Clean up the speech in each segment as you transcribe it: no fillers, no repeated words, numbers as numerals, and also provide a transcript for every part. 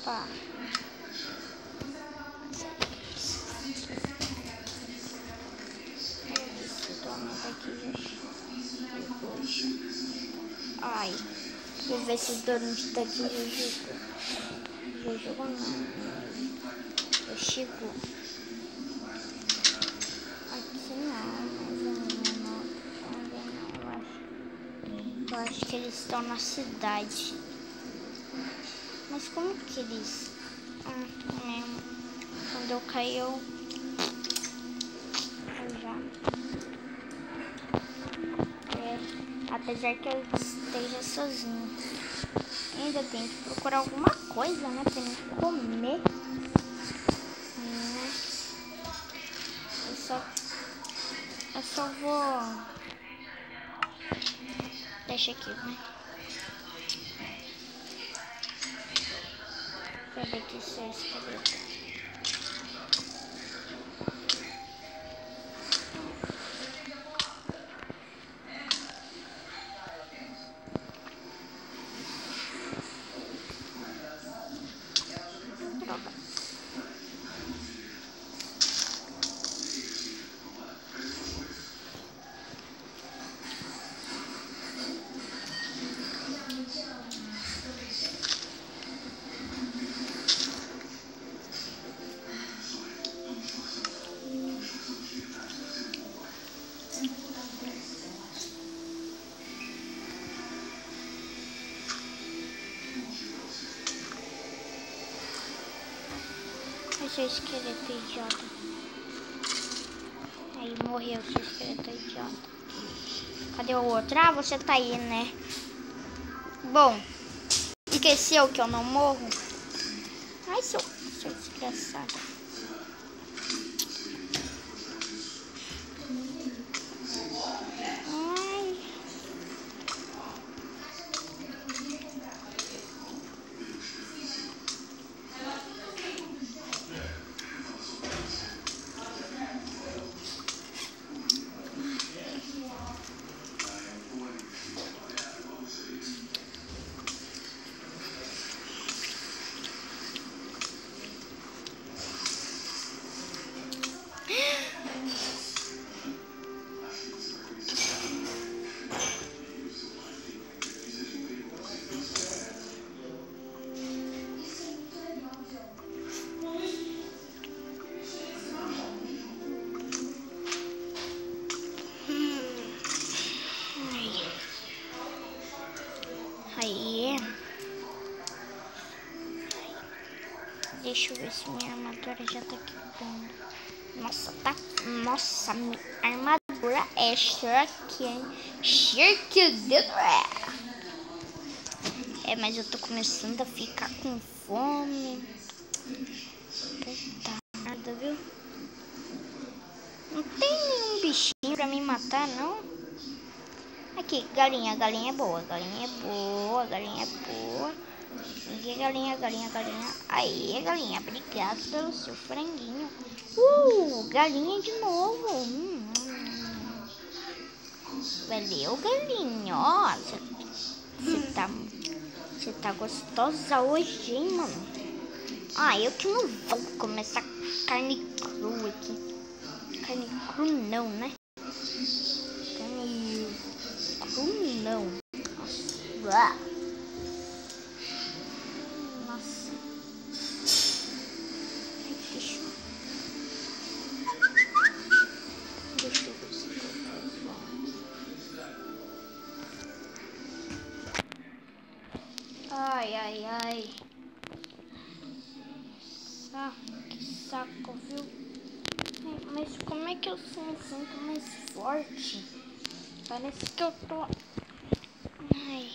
Pá. Ai, vou ver se os donos daqui já jogou não. Eu chego. Aqui não, eu acho que eles estão na cidade. Mas como que eles... mesmo. Quando eu caí, eu já... apesar que eu esteja sozinho. Ainda tenho que procurar alguma coisa, né? Pra mim comer. Eu só vou... Deixa aqui, né? Pra ver que isso é esqueleto. Seu esqueleto idiota. Aí morreu seu esqueleto idiota. Cadê o outro? Ah, você tá aí, né? Bom, esqueceu que eu não morro? Ai, seu desgraçado. Aí, deixa eu ver se minha armadura já tá quebrando. Nossa, tá. Nossa, minha armadura é choque, hein? Mas eu tô começando a ficar com fome. Puta merda, viu? Não tem nenhum bichinho pra me matar, não? Aqui, galinha, galinha é boa, galinha é boa, galinha é boa. Aqui, galinha. Aí, galinha, obrigado pelo seu franguinho. Galinha de novo. Valeu, galinha. Ó, você tá gostosa hoje, hein, mano? Ah, eu que não vou comer essa carne crua aqui. Carne crua não, né? Carne crua não. Nossa. Nossa. Deixa eu ver se eu Ai. Que saco, viu? Mas como é que eu me sinto mais forte? Parece que eu tô... Ai.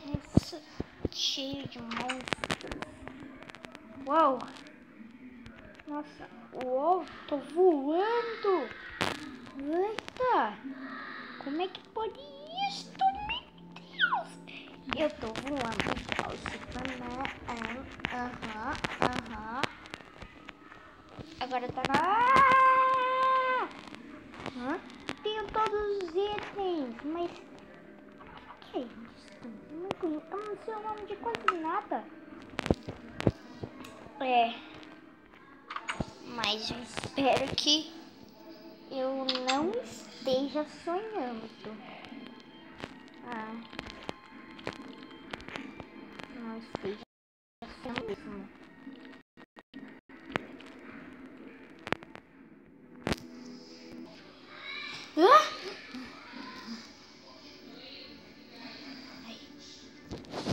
Nossa, cheio de monstros. Uau! Nossa, uau, tô voando! Eita! Como é que pode isso, meu Deus? Eu tô voando igual Superman. Agora tá Tenho todos os itens, mas Ai, eu não sei o nome de quase nada. Mas eu espero que eu não esteja sonhando. Não esteja sonhando mesmo.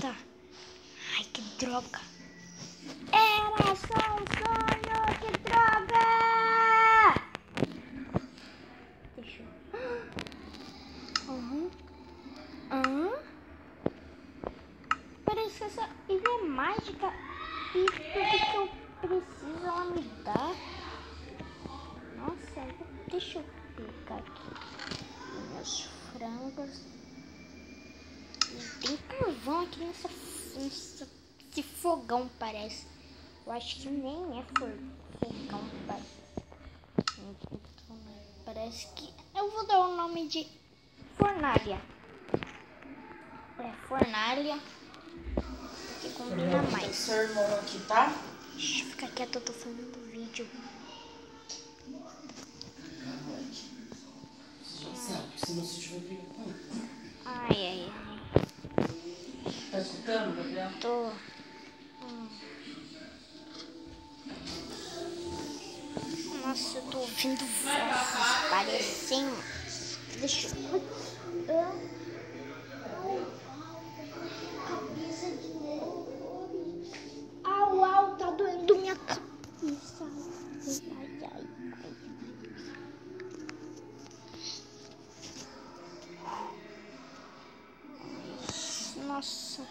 Tá. Ai, que droga. Era só um sonho, que droga! Deixa eu... Parece que essa ilha é mágica e tudo que eu preciso ela me dá. Nossa, deixa eu pegar aqui meus frangos. Tem carvão aqui nesse fogão, parece. Eu acho que nem é fogão, parece que... Eu vou dar o nome de fornalha. Fornalha. Que combina mais. Seu irmão aqui, tá? Deixa eu ficar quieto, eu tô fazendo vídeo. Se não se tiver briga com ele. Ai. Tá escutando, Gabriel? Tô. Nossa, eu tô ouvindo vozes parecendo. Deixa eu... Cabeça de novo. Au, tá doendo minha cabeça. Ai. Nossa.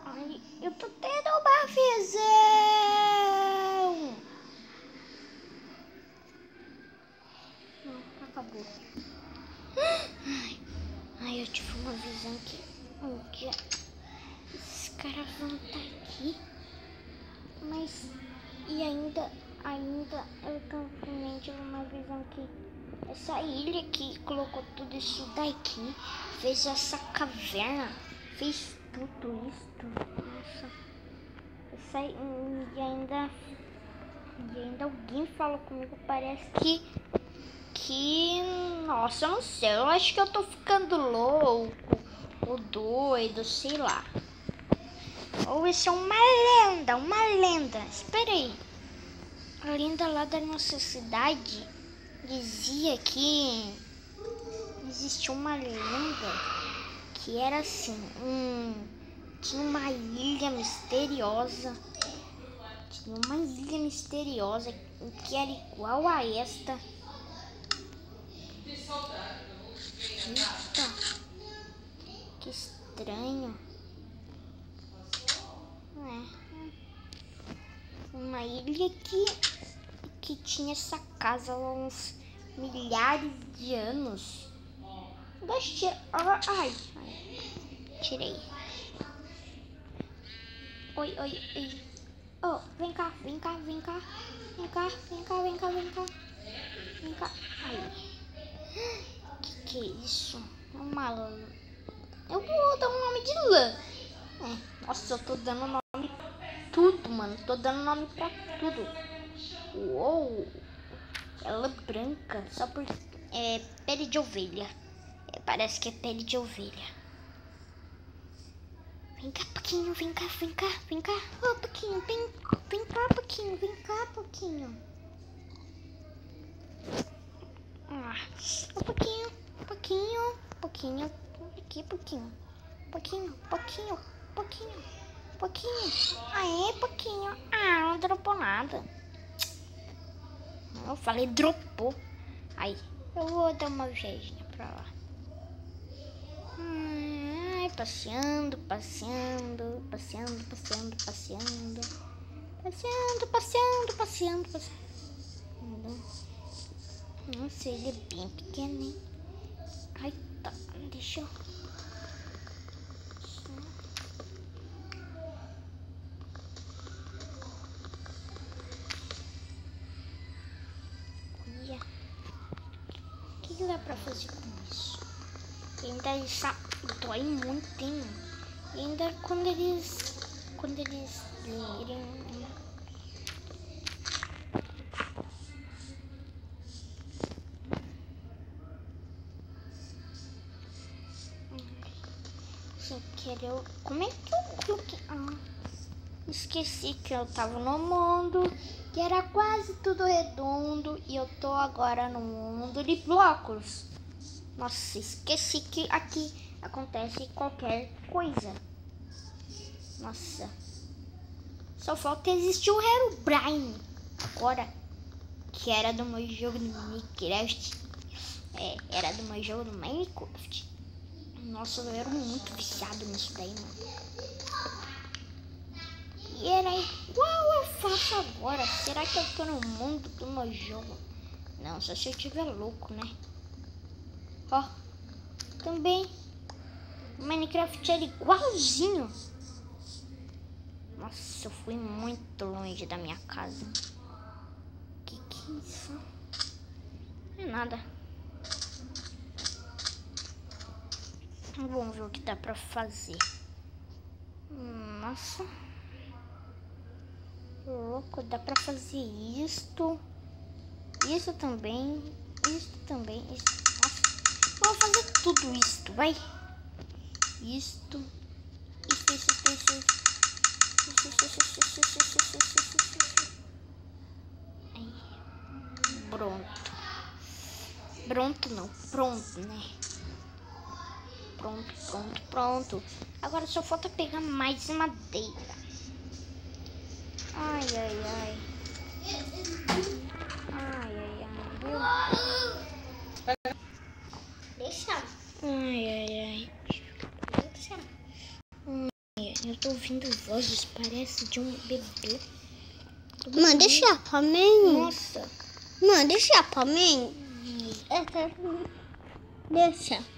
Ai, eu tô tendo uma visão. Não, acabou. Ai, eu tive uma visão que um dia esses caras vão estar aqui. Mas, e ainda eu também tive uma visão que essa ilha que colocou tudo isso daqui, fez essa caverna, fez tudo isso. Nossa. E ainda alguém falou comigo, parece que, nossa, eu não sei, eu acho que eu tô ficando louco, ou doido, sei lá. Ou isso é uma lenda, espera aí. A lenda lá da nossa cidade dizia que existia uma lenda que era assim, tinha uma ilha misteriosa. Tinha uma ilha misteriosa que era igual a esta. Eita, que estranho. Uma ilha que tinha essa casa há uns milhares de anos. Ai, tirei. Oi. Oh, vem cá. Ai. Que é isso? Eu vou dar um nome de lã. Nossa, eu tô dando nome tudo, mano. Tô dando nome pra tudo. Uou. Ela é branca, só porque é pele de ovelha. Parece que é pele de ovelha. Vem cá, Paquinho, vem cá. Ô, Paquinho, vem cá, Paquinho. Ô, Paquinho. Aqui, Paquinho. Aê, Paquinho. Não dropou nada. Eu falei dropou. Aí, eu vou dar uma viagem pra lá. Passeando. Nossa, ele é bem pequeno, hein? Ai, tá, deixa eu... Olha. Que que dá pra fazer com isso? E ainda isso dói muito, hein? E ainda quando eles lerem. Sem querer, como é que eu coloquei? Esqueci que eu tava no mundo que era quase tudo redondo e eu tô agora no mundo de blocos. Nossa, esqueci que aqui acontece qualquer coisa. Nossa, só falta existir o Herobrine agora, que era do meu jogo do Minecraft. Era do meu jogo do Minecraft. Nossa, eu era muito viciado nisso daí, mano. E era igual eu faço agora. Será que eu tô no mundo do meu jogo? Não, só se eu tiver louco, né? Ó, também o Minecraft era igualzinho. Nossa, eu fui muito longe da minha casa. Que é isso? Não é nada. Vamos ver o que dá pra fazer. Nossa, louco, dá pra fazer isto. Isso também. Isto também. Nossa, vou fazer tudo isto, vai. Isto. Isso. Aí. Pronto. Pronto não. Pronto, né? Pronto. Agora só falta pegar mais madeira. Ai. Viu? Deixa. Ai. Deixa. Eu tô ouvindo vozes, parece de um bebê. Mãe, deixa pra mim. Nossa. Mãe, deixa pra mim. Deixa.